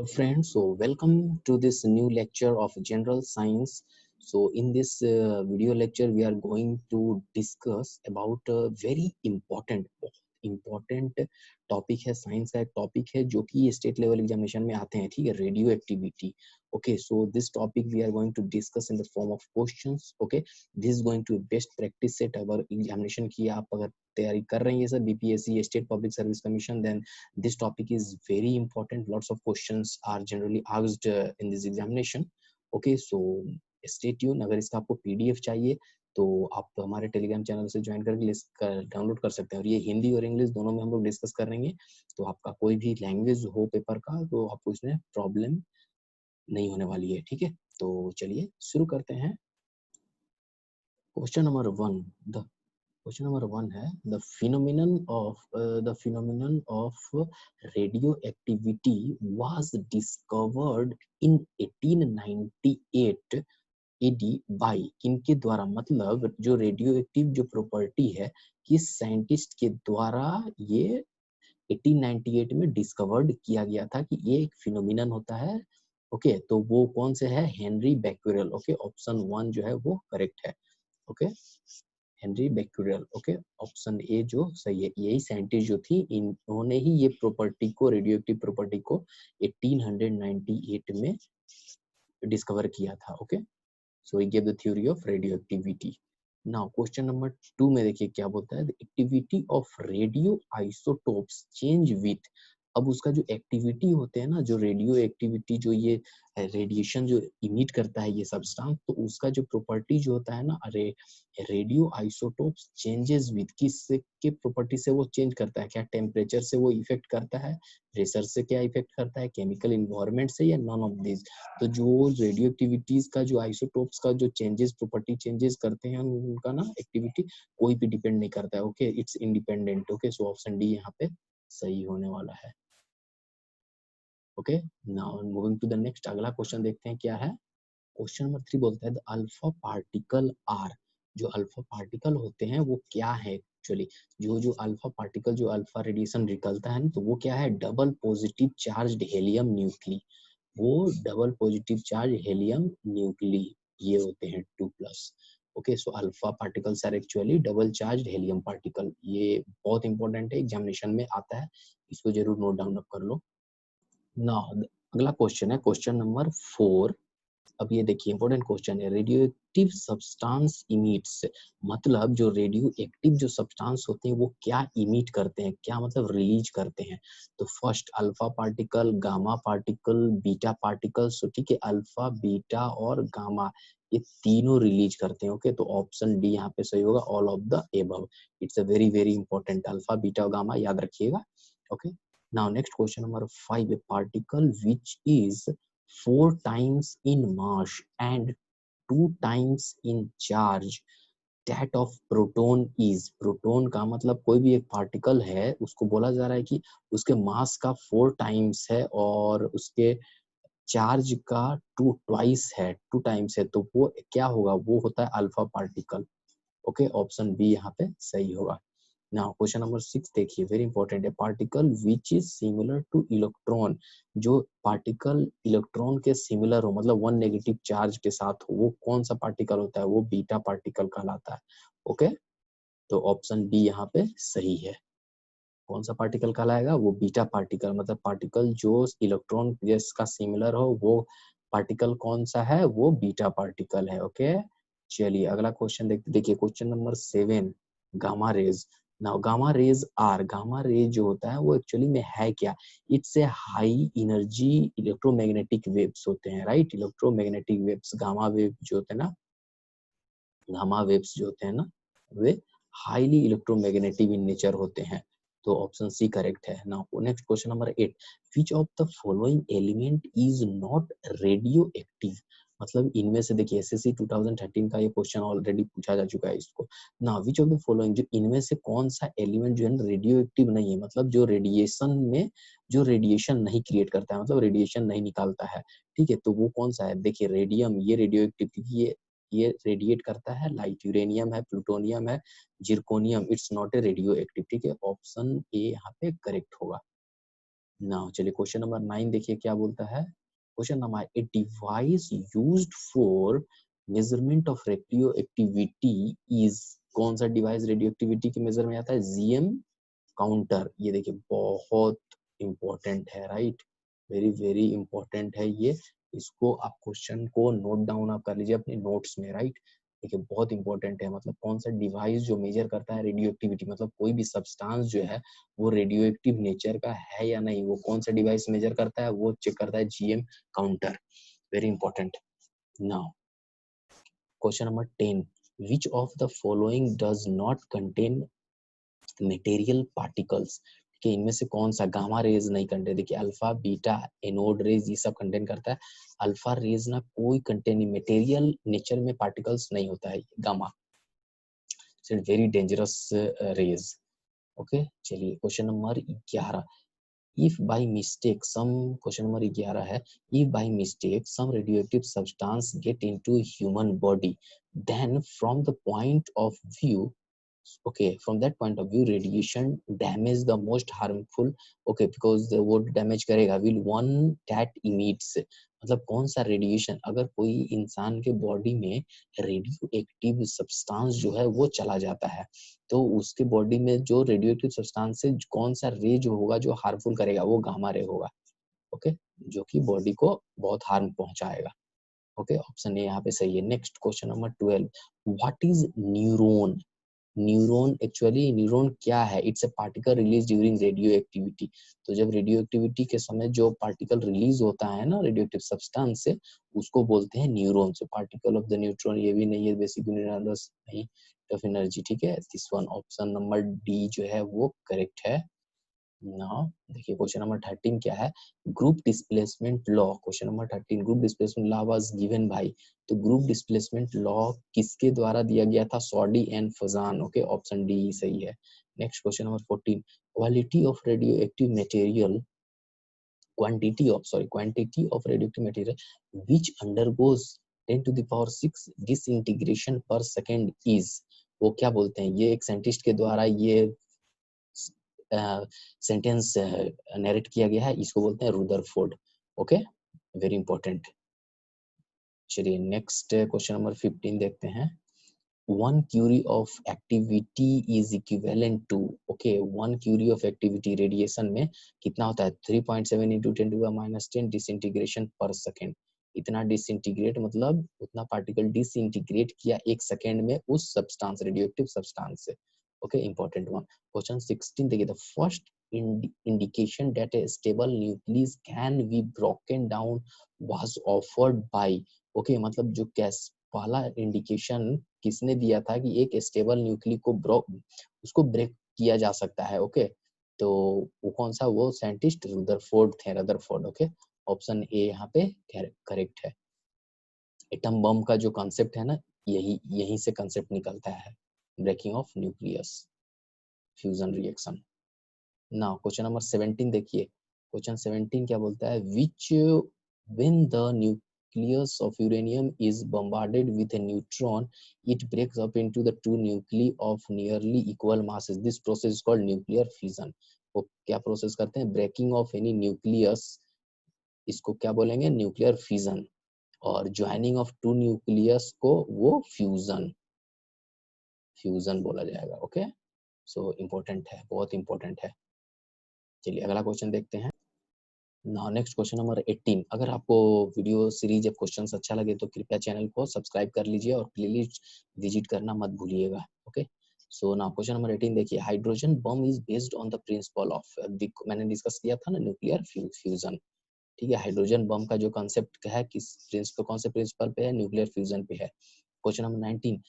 Friends, so welcome to this new lecture of general science. So in this video lecture we are going to discuss about a very important topic है, science का एक topic है जो कि state level examination में आते हैं, ठीक है, radioactivity. Okay, so this topic we are going to discuss in the form of questions. Okay, this is going to best practice set अगर एग्जामिनेशन की आप अगर तैयारी कर रही है sir, BPSC state public service commission, then this topic is very important. Lots of questions are generally asked in this examination. Okay, so stay tuned. अगर इसका आपको पीडीएफ चाहिए तो आप हमारे टेलीग्राम चैनल से ज्वाइन करके डाउनलोड कर सकते हैं, और ये हिंदी और इंग्लिश दोनों में हम लोग डिस्कस कर रहेंगे. तो आपका कोई भी लैंग्वेज हो पेपर का तो आपको इसमें प्रॉब्लम नहीं होने वाली है, ठीक है. तो चलिए शुरू करते हैं. Question number 1. Question number 1 है the phenomenon of radioactivity was discovered in 1898 AD by किनके द्वारा, मतलब जो रेडियो एक्टिव जो प्रॉपर्टी है किस साइंटिस्ट के द्वारा ये 1898 में डिस्कवर्ड किया गया था कि ये एक फिनोमिनन होता है. ओके, तो वो कौन से है? Henri Becquerel. ओके, ऑप्शन 1 जो है वो करेक्ट है. Okay, Henri Becquerel. Okay, option A जो सही है. यही साइंटिस्ट जो थी, इन्होंने ही ये प्रॉपर्टी को, रेडियो एक्टिव प्रॉपर्टी को 1898 में डिस्कवर किया था. Okay, so he gave the theory of radio activity. Now question number 2 में देखिए क्या बोलता है. The activity of radio isotopes change with. अब उसका जो एक्टिविटी होते हैं ना, जो रेडियो एक्टिविटी, जो ये रेडिएशन जो इमिट करता है ये सब्सटेंस, तो उसका जो प्रॉपर्टी जो होता है ना, अरे रेडियो आइसोटोप्स चेंजेस विथ, किस के प्रॉपर्टी से वो चेंज करता है? क्या टेम्परेचर से वो इफेक्ट करता है, प्रेशर से क्या इफेक्ट करता है, केमिकल इन्वायरमेंट से, या नॉन ऑफ दिस? तो जो रेडियो एक्टिविटीज का जो आइसोटोप्स का जो चेंजेस, प्रॉपर्टी चेंजेस करते हैं उनका ना एक्टिविटी कोई भी डिपेंड नहीं करता है. Okay, it's independent. Okay, so option D यहाँ पे सही होने वाला है. Okay, now moving to the next. अगला क्वेश्चन देखते हैं क्या है. क्वेश्चन नंबर 3 बोलता है द अल्फा पार्टिकल आर. जो अल्फा पार्टिकल होते हैं वो क्या है एक्चुअली? जो अल्फा पार्टिकल, जो अल्फा रेडिएशन निकलता है ना, तो वो क्या है? Double positive charged helium nuclei. वो double positive charge helium nuclei ये होते हैं 2+. Okay, so alpha particles are actually double charged helium particle. ये बहुत इंपॉर्टेंट है, एग्जामिनेशन में आता है, इसको जरूर नोट डाउन अप कर लो. नाउ अगला क्वेश्चन है क्वेश्चन नंबर 4. अब ये देखिए इंपॉर्टेंट क्वेश्चन है. रेडियो एक्टिव सब्सटेंस इमिट्स, मतलब जो रेडियो एक्टिव जो सब्सटेंस होते हैं वो क्या इमिट करते हैं, क्या मतलब रिलीज करते हैं? तो first alpha particle, gamma particle, beta particle. So ठीक है, अल्फा, बीटा और गामा ये तीनों रिलीज करते हैं. ओके, तो ऑप्शन डी यहाँ पे सही होगा, all of the above. It's a very very important, alpha, beta और गामा याद रखिएगा. Okay, now next question number 5. Particle which is 4 times in mass and 2 times in charge that of proton is. Proton का मतलब कोई भी एक particle है, उसको बोला जा रहा है कि उसके मास का 4 टाइम्स है और उसके चार्ज का 2 टाइम्स है, तो वो क्या होगा? वो होता है alpha particle. Okay, option B यहाँ पे सही होगा. नाउ क्वेश्चन नंबर 6 देखिए, वेरी इंपॉर्टेंट है. Particle which is similar to electron. जो पार्टिकल इलेक्ट्रॉन के सिमिलर हो, मतलब 1 नेगेटिव चार्ज के साथ हो, वो कौन सा पार्टिकल होता है? वो बीटा पार्टिकल कहलाता है. ओके, तो ऑप्शन बी यहाँ पे सही है. कौन सा पार्टिकल कहलाएगा? वो बीटा पार्टिकल. मतलब पार्टिकल जो इलेक्ट्रॉन जिसका सिमिलर हो, वो पार्टिकल कौन सा है? वो बीटा पार्टिकल है. ओके, चलिए अगला क्वेश्चन देखते. देखिए question number 7. Gamma rays. Now gamma rays are, gamma rays जो होता है वो एक्चुअली में है क्या? It's a high energy electromagnetic waves होते हैं, right? Electromagnetic waves, gamma wave जो होते हैं ना, गामा वेव्स जो होते हैं ना, वे हाईली इलेक्ट्रोमैग्नेटिक इन नेचर होते हैं. तो ऑप्शन सी करेक्ट है. Now next question number 8. Which of the following element is not radio active. मतलब इनमें से देखिए, एसएससी 2013 का ये क्वेश्चन ऑलरेडी पूछा जा चुका है इसको. ना व्हिच ऑफ द फॉलोइंग, जो इनमें से कौन सा एलिमेंट जो है रेडियो एक्टिव नहीं है, मतलब जो रेडिएशन में जो रेडिएशन नहीं क्रिएट करता है, मतलब रेडिएशन नहीं निकालता है, ठीक है, तो वो कौन सा है? देखिए रेडियम, ये रेडियो एक्टिव, क्योंकि ये रेडिएट करता है लाइट. यूरेनियम है, प्लूटोनियम है, zirconium, it's not a radio active. ठीक है, ऑप्शन ए यहाँ पे करेक्ट होगा. नाउ चलिए क्वेश्चन नंबर 9 देखिए क्या बोलता है। Question number, a device used for measurement of radio activity is, कौन सा डिवाइस रेडियो एक्टिविटी के मेजर में आता है? GM counter. ये देखिए बहुत इंपॉर्टेंट है, राइट, वेरी वेरी इंपॉर्टेंट है ये। इसको आप क्वेश्चन को नोट डाउन आप कर लीजिए अपने नोट्स में, राइट। देखिए बहुत इंपॉर्टेंट है, मतलब कौन सा डिवाइस जो मेजर करता है रेडियो एक्टिविटी, मतलब कोई भी सब्सटेंस जो है वो रेडियो एक्टिव नेचर का है या नहीं, वो कौन सा डिवाइस मेजर करता है? वो चेक करता है GM counter, very important. Now question number 10, which of the following does not contain material particles? कि इनमें से कौन सा गामा रेज नहीं कंटेन? देखिए अल्फा बीटा एनोड रेज ये सब कंटेन करता है, अल्फा रेज ना कोई कंटेन मटेरियल नेचर में पार्टिकल्स नहीं होता है gamma, it's very dangerous rays. Okay चलिए question number 11, if by mistake some, question number 11 है, if by mistake some radioactive substance get into human body, then from the point of view, okay, from that point of view radiation damage the most harmful, okay, because the वो damage करेगा, will one that emits, मतलब कौन सा radiation अगर कोई इंसान के body में रेडियो एक्टिव सब्सटेंस जो है वो चला जाता है, तो उसके बॉडी में जो रेडियो एक्टिव सब्सटेंस से कौन सा रे जो होगा जो हार्मफुल करेगा, वो गामा रे होगा, ओके, जो कि बॉडी को बहुत हार्म पहुंचाएगा। ओके ऑप्शन ए यहाँ पे सही है। Next question number 12, what is neuron? Neuron, actually neuron क्या है? It's a particle release during radio activity. तो जब रेडियो एक्टिविटी के समय जो पार्टिकल रिलीज होता है ना रेडियो एक्टिव सब्सटेंस से, उसको बोलते हैं neuron. So particle of the neutron ये भी नहीं है, बेसिक यूनिवर्स नहीं, ऑफ एनर्जी, ठीक है। This one option number D जो है वो करेक्ट है। नाउ देखिए क्वेश्चन नंबर 13 क्या है, group displacement law. Question number 13, group displacement law was given by, तो ग्रुप डिस्प्लेसमेंट लॉ किसके द्वारा दिया गया था? सॉडी and Fazan, okay option D सही है। Next question number 14, quality of radio active material, quantity of radioactive material which undergoes 10 to the power 6 disintegration per second is, वो क्या बोलते हैं? ये एक साइंटिस्ट के द्वारा ये सेंटेंस नरेट किया गया है, इसको बोलते हैं रुदरफोर्ड, ओके वेरी इंपॉर्टेंट। चलिए नेक्स्ट क्वेश्चन नंबर 15 देखते हैं। 1 curie of activity is equivalent to, okay 1 curie of activity radiation में कितना होता है? 3.7 into 10 to the minus 10 disintegration पर सेकेंड। इतना डिसइंटीग्रेट मतलब उतना पार्टिकल डिसइंटीग्रेट किया एक सेकेंड में उस सब्सटेंस रेडियोएक्टिव सब्सटेंस से, ओके इंपॉर्टेंट वन। क्वेश्चन 16 देखिए, the first indication that a stable nucleus can be broken down was offered by, okay मतलब जो कैस पहला इंडिकेशन किसने दिया था कि एक स्टेबल न्यूक्ली को उसको ब्रेक किया जा सकता है, ओके तो वो कौन सा? वो साइंटिस्ट रुदरफोर्ड थे, रदरफोर्ड, ओके ऑप्शन ए यहाँ पे करेक्ट है। एटम बम का जो कॉन्सेप्ट है ना, यहीं से कॉन्सेप्ट निकलता है, breaking off nucleus, fusion reaction. Now question number 17 देखिए, क्वेश्चन 17 क्या बोलता है, विच when the nucleus of uranium is bombarded with a neutron, it breaks up into the two nuclei of nearly equal masses. This process is called nuclear fission. वो क्या process करते हैं? Breaking of any nucleus, इसको क्या बोलेंगे? Nuclear fission. और joining of to nucleus को वो फ्यूजन बोला जाएगा, ओके सो इम्पोर्टेंट है, बहुत इंपॉर्टेंट है। चलिए अगला क्वेश्चन देखते हैं। नेक्स्ट क्वेश्चन नंबर 18, अगर आपको वीडियो सीरीज या क्वेश्चंस अच्छा लगे तो कृपया चैनल को सब्सक्राइब कर लीजिए और प्लेलिस्ट विजिट करना मत भूलिएगा, okay so now question number 18 देखिए, hydrogen bomb is based on the principle of, मैंने डिस्कस किया था ना न्यूक्लियर फ्यूजन, ठीक है। हाइड्रोजन बम का जो कॉन्सेप्ट है किस प्रिंसिपल, कौन से प्रिंसिपल पे है? न्यूक्लियर फ्यूजन पे है। Question number 19,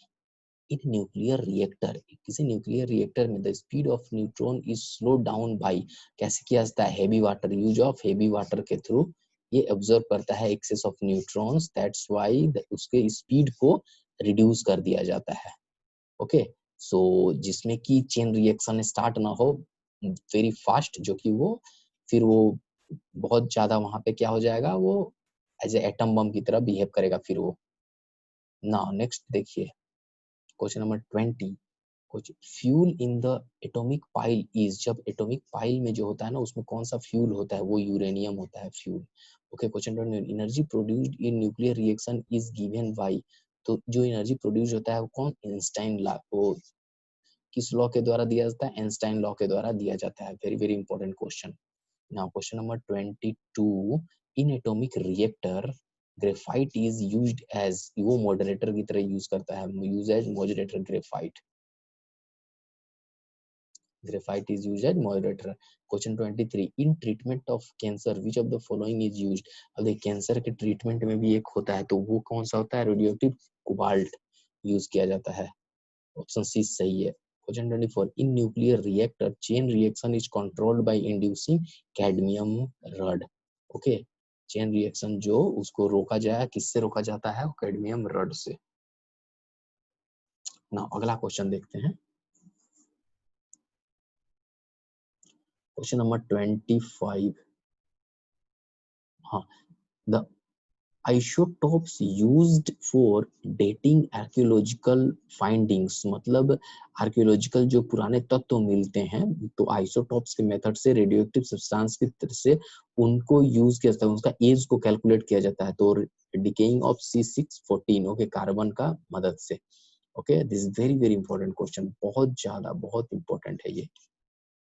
in nuclear reactor, किसी न्यूक्लियर रिएक्टर में the speed of neutron is slow down by, कैसे किया जाता है? Heavy water, use of heavy water के थ्रू ये ऑब्जर्व करता है excess of neutrons, that's why उसके स्पीड को रिड्यूस कर दिया जाता है, ओके सो जिसमें कि चेन रिएक्शन स्टार्ट ना हो वेरी फास्ट, जो कि वो फिर वो बहुत ज्यादा वहां पे क्या हो जाएगा, वो एज ए एटम बम की तरह बिहेव करेगा फिर वो। ना नेक्स्ट देखिए क्वेश्चन नंबर 20, कुछ fuel in the atomic pile is, जब एटॉमिक पाइल में जो होता है ना उसमें कौन सा फ्यूल होता है, वो यूरेनियम होता है fuel. Okay, question 20, energy produced in nuclear reaction is given by, तो जो एनर्जी प्रोड्यूस होता है वो कौन, आइंस्टाइन लॉ, वो किस लॉ के द्वारा दिया जाता है, आइंस्टाइन लॉ के द्वारा दिया जाता है। Very very important question. Now question number 22, in atomic reactor graphite is used as, वो मॉडरेटर की तरह यूज करता है, use as moderator graphite, graphite is used as moderator. Question 23, in treatment of cancer which of the following is used, अब देखिए cancer के treatment में भी एक होता है, तो वो कौन सा होता है, रेडियोएक्टिव कोबाल्ट यूज किया जाता है, ऑप्शन सी सही है। Question 24, in nuclear reactor chain reaction is controlled by inducing cadmium rod. Okay, chain reaction जो उसको रोका जाए, किससे रोका जाता है, कैडमियम रड से। ना अगला क्वेश्चन देखते हैं, क्वेश्चन नंबर 25, हाँ, the isotopes used for dating archaeological findings, मतलब आर्कियोलॉजिकल जो पुराने तत्व मिलते हैं, तो आइसोटोप्स के मेथड से रेडियोएक्टिव सब्सटेंस की तरह से उनको यूज किया जाता है, उसका एज को कैलकुलेट किया जाता है, तो decaying of C614, okay, carbon का मदद से। Okay, this is very very important question, बहुत ज्यादा बहुत इंपॉर्टेंट है ये।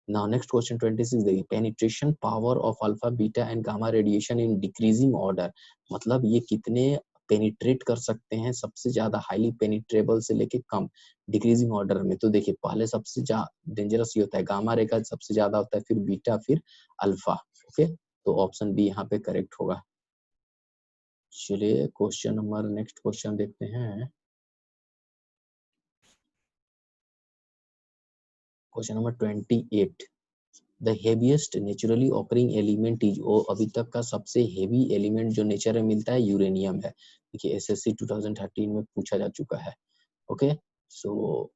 Now next question 26, the penetration power of alpha, beta and gamma radiation in decreasing order, मतलब ये कितने पेनिट्रेट कर सकते हैं, सबसे ज्यादा हाईली पेनिट्रेबल से लेके कम डिक्रीजिंग ऑर्डर में। तो देखिए पहले सबसे डेंजरस ये होता है गामा रे का, सबसे ज्यादा होता है, फिर बीटा, फिर अल्फा। ओके, तो ऑप्शन बी यहाँ पे करेक्ट होगा। चलिए क्वेश्चन नंबर, नेक्स्ट क्वेश्चन देखते हैं, question number 28, the heaviest naturally occurring element is, वो अभी तक का सबसे हेवी एलिमेंट जो नेचर में मिलता है यूरेनियम है। देखिए एसएससी 2013 में पूछा जा चुका है। ओके, सो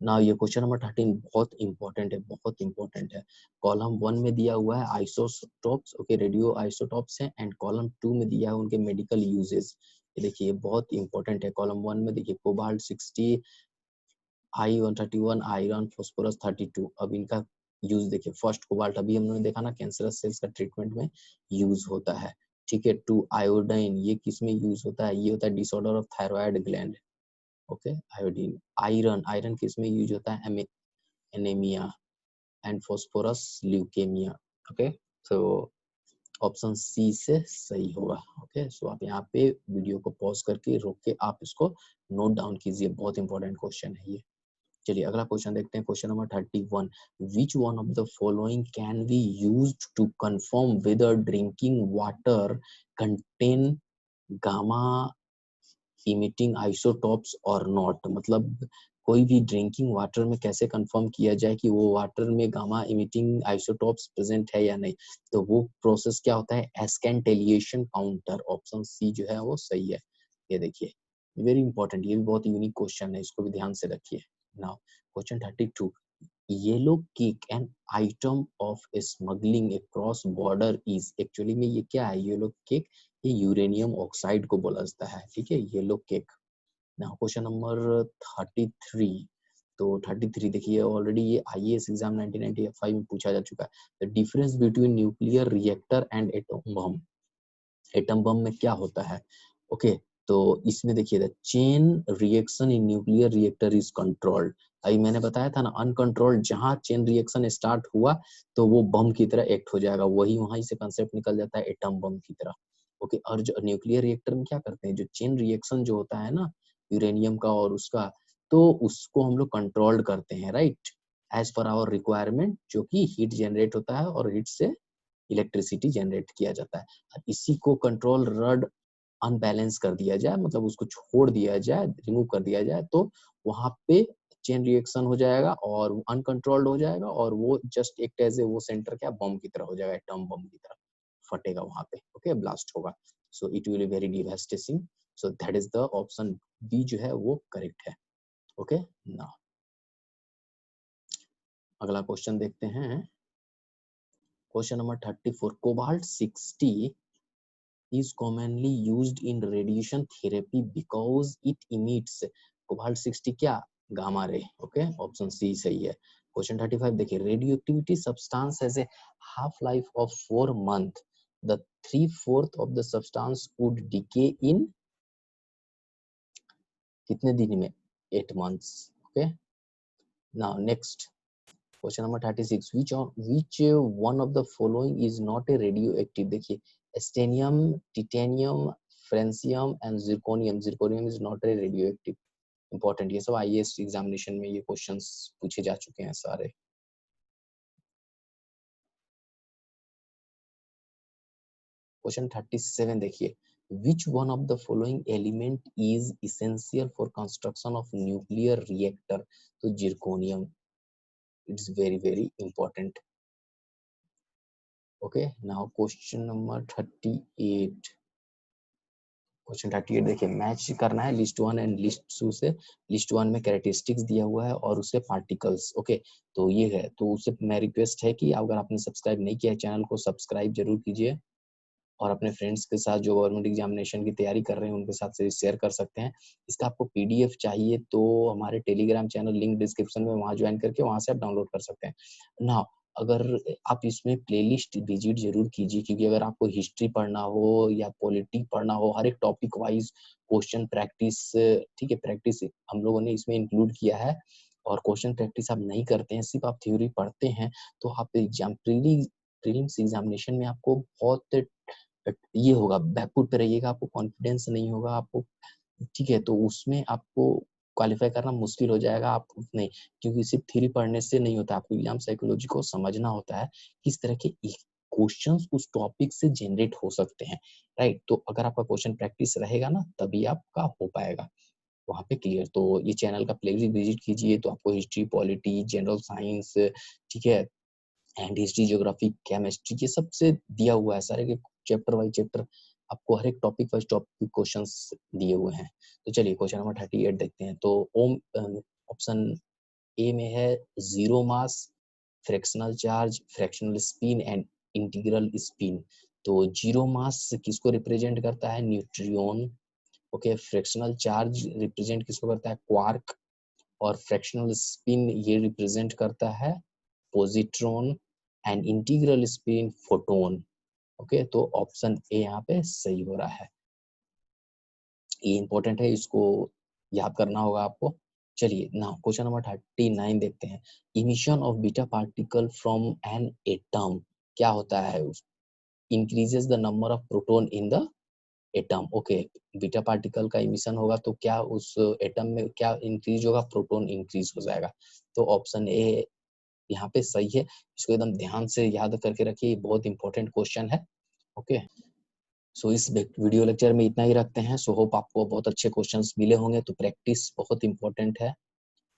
नाउ ये क्वेश्चन नंबर 13 बहुत इंपॉर्टेंट है, बहुत इंपॉर्टेंट है। कॉलम 1 में दिया हुआ है आइसोटोप्स, ओके, रेडियो आइसोटोप्स है, एंड कॉलम 2 में दिया है उनके मेडिकल यूजेस। ये देखिए बहुत इंपॉर्टेंट है। कॉलम 1 में देखिए कोबाल्ट 60, I131, आयरन, फास्फोरस 32। अब इनका यूज देखिए, फर्स्ट कोबाल्ट अभी हमने देखा ना, कैंसरस सेल्स का ट्रीटमेंट में यूज होता है। ठीक है, 2 आयोडीन, ये किस में यूज होता है, ये होता है disorder of thyroid gland. Okay, iodine. Iron, iron किस में यूज होता है, anaemia, and phosphorus leukaemia. Okay, तो ऑप्शन सी से सही होगा। ओके, सो आप यहाँ पे वीडियो को पॉज करके रोक के आप इसको नोट डाउन कीजिए, बहुत इंपॉर्टेंट क्वेश्चन है ये। चलिए अगला क्वेश्चन देखते हैं, question number 31, which one of the following can be used to confirm whether drinking water contain gamma emitting isotopes और नॉट, मतलब कोई भी ड्रिंकिंग वाटर में कैसे कंफर्म किया जाए कि वो वाटर में गामा इमिटिंग आइसोटोप्स प्रेजेंट है या नहीं, तो वो प्रोसेस क्या होता है, एस्केंटेलिएशन काउंटर। ऑप्शन सी जो है वो सही है। ये देखिए वेरी इंपॉर्टेंट, ये भी बहुत यूनिक क्वेश्चन है, इसको भी ध्यान से रखिए। Now question 32, yellow cake an item of smuggling across border is, actually में ये क्या है, येलो केक, ये यूरेनियम ऑक्साइड को बोला जाता है। ठीक है, yellow cake. Now question number 33, तो 33 देखिए ऑलरेडी ये आईएएस एग्जाम 1995 में पूछा जा चुका है। The difference between nuclear reactor and atom bomb, atom bomb में क्या होता है। ओके, तो इसमें देखिए the chain reaction in nuclear reactor is controlled, अभी मैंने बताया था ना, अनकंट्रोल्ड जहां चेन रिएक्शन स्टार्ट हुआ तो वो बम की तरह एक्ट हो जाएगा, वही वहां से कंसेप्ट निकल जाता है एटम बम की तरह। ओके, और जो न्यूक्लियर रिएक्टर में क्या करते हैं, जो चेन रिएक्शन जो होता है ना यूरेनियम का और उसका, तो उसको हम लोग कंट्रोल्ड करते हैं, right, as per our requirement, जो कि हीट जनरेट होता है और हीट से इलेक्ट्रिसिटी जनरेट किया जाता है। इसी को कंट्रोल रड अनबैलेंस कर दिया जाए, मतलब उसको छोड़ दिया जाए, रिमूव कर दिया जाए, तो वहां पे चेन रिएक्शन हो जाएगा और अनकंट्रोल्ड हो जाएगा, और वो जस्ट एक एज ए वो सेंटर क्या बम की तरह हो जाएगा, एटम बम की तरह फटेगा वहां पे। ओके, ब्लास्ट होगा, so it will be very devastating, so that is the option B जो है वो करेक्ट है। ओके, ना अगला क्वेश्चन देखते हैं, question number 34, cobalt 60 is commonly used in radiation therapy because it emits, cobalt 60 क्या gamma ray. Okay, option C सही है। क्वेश्चन 35 देखिए, radio activity substance has a half life of 4 month, the 3/4 of the substance would decay in कितने दिन में? 8 months। Okay, now next question number 36, which one of the following is not a radioactive? देखिए, einsteinium, titanium, francium and zirconium. Zirconium is not a radioactive. Important, ये सब IAS examination में ये questions पूछे जा चुके हैं सारे। क्वेश्चन 37 देखिए, which one of the following element is essential for construction of nuclear reactor? तो zirconium, it's very important। okay, now question number 38। Question 38 देखिए, मैच करना है लिस्ट 1 एंड लिस्ट 2 से। लिस्ट 1 में कैरेक्टरिस्टिक्स दिया हुआ है और उससे पार्टिकल्स। ओके, तो ये है, तो उससे मैं रिक्वेस्ट है कि अगर आपने सब्सक्राइब नहीं किया है चैनल को, सब्सक्राइब जरूर कीजिए और अपने फ्रेंड्स के साथ जो गवर्नमेंट एग्जामिनेशन की तैयारी कर रहे हैं उनके साथ से शेयर कर सकते हैं। इसका आपको पीडीएफ चाहिए तो हमारे टेलीग्राम चैनल लिंक डिस्क्रिप्शन में, वहां ज्वाइन करके वहां से आप डाउनलोड कर सकते हैं ना। अगर आप इसमें प्लेलिस्ट विजिट जरूर कीजिए, क्योंकि अगर आपको हिस्ट्री पढ़ना हो या पॉलिटी पढ़ना हो, हर एक टॉपिक वाइज क्वेश्चन प्रैक्टिस, ठीक है, प्रैक्टिस हम लोगों ने इसमें इंक्लूड किया है। और क्वेश्चन प्रैक्टिस आप नहीं करते हैं, सिर्फ आप थ्योरी पढ़ते हैं, तो आप एग्जाम प्रीलिम्स एग्जामिनेशन में आपको बहुत ये होगा, बैकफुट पे रहिएगा, आपको कॉन्फिडेंस नहीं होगा आपको, ठीक है, तो उसमें आपको क्वालिफाई करना मुश्किल हो जाएगा। आप नहीं, क्योंकि सिर्फ थ्योरी पढ़ने से नहीं होता, आपको एग्जाम साइकोलॉजी को समझना होता है, किस तरह के क्वेश्चंस उस टॉपिक से जनरेट हो सकते हैं, राइट। तो अगर आपका क्वेश्चन प्रैक्टिस रहेगा ना, तभी आपका हो पाएगा वहां पे क्लियर। तो ये चैनल का प्लेलिस्ट विजिट कीजिए, तो आपको हिस्ट्री, पॉलिटी, जनरल साइंस, ठीक है, एंड हिस्ट्री, ज्योग्राफी, केमिस्ट्री, ये सबसे दिया हुआ है सारे के चैप्टर वाइज चैप्टर, आपको हर एक टॉपिक वाइज टॉपिक क्वेश्चंस दिए हुए हैं। तो चलिए क्वेश्चन नंबर 38 देखते हैं। तो ओम ऑप्शन ए में है zero mass, fractional charge, fractional spin and integral spin. तो जीरो मास किसको रिप्रेजेंट करता है? Nutrient. Okay, fractional charge represent किसको करता है? क्वार्क। और फ्रैक्शनल स्पिन ये रिप्रेजेंट करता है positron and integral spin photon. Okay, तो ऑप्शन ए यहाँ पे सही हो रहा है। ये इंपॉर्टेंट है, इसको याद करना होगा आपको। चलिए ना क्वेश्चन नंबर 39 देखते हैं। Emission of beta particle from an atom क्या होता है? Increases the number of proton in the atom. Okay, beta particle का इमिशन होगा तो क्या उस एटम में क्या इंक्रीज होगा? प्रोटॉन इंक्रीज हो जाएगा। तो ऑप्शन ए यहाँ पे सही है। इसको एकदम ध्यान से याद करके रखिए, बहुत इंपॉर्टेंट क्वेश्चन है। ओके, सो इस वीडियो लेक्चर में इतना ही रखते हैं। सो होप आपको बहुत अच्छे क्वेश्चंस मिले होंगे। तो प्रैक्टिस बहुत इंपॉर्टेंट है,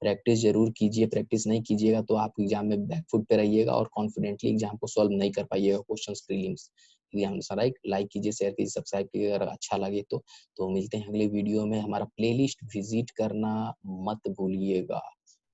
प्रैक्टिस जरूर कीजिए। प्रैक्टिस नहीं कीजिएगा तो आप एग्जाम में बैकफुट पे रहिएगा और कॉन्फिडेंटली एग्जाम को सॉल्व नहीं कर पाइएगा, questions prelims exam. Right, like कीजिए, शेयर कीजिए, सब्सक्राइब कीजिए अगर अच्छा लगे तो मिलते हैं अगले वीडियो में। हमारा प्लेलिस्ट विजिट करना मत भूलिएगा।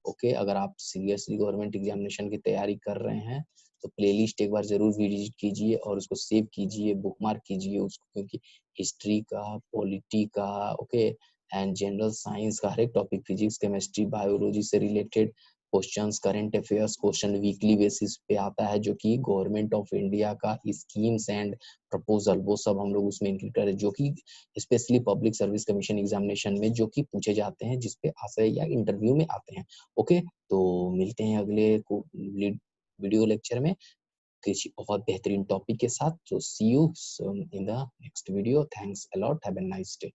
ओके, अगर आप सीरियसली गवर्नमेंट एग्जामिनेशन की तैयारी कर रहे हैं तो प्लेलिस्ट एक बार जरूर विजिट कीजिए और उसको सेव कीजिए, बुकमार्क कीजिए उसको, क्योंकि हिस्ट्री का, पॉलिटी का, ओके, एंड जनरल साइंस का हर एक टॉपिक, फिजिक्स, केमिस्ट्री, बायोलॉजी से related questions, current affairs question weekly basis पे आता है, जो कि गवर्नमेंट ऑफ इंडिया का स्कीम्स एंड प्रपोजल, वो सब हम लोग उसमें इंक्लूड करें, जो कि specially public service commission examination में जो कि पूछे जाते हैं, जिसपे आशय या इंटरव्यू में आते हैं। ओके, तो मिलते हैं अगले वीडियो लेक्चर में किसी बहुत बेहतरीन टॉपिक के साथ। तो see you in the next video. Thanks a lot, have a nice day.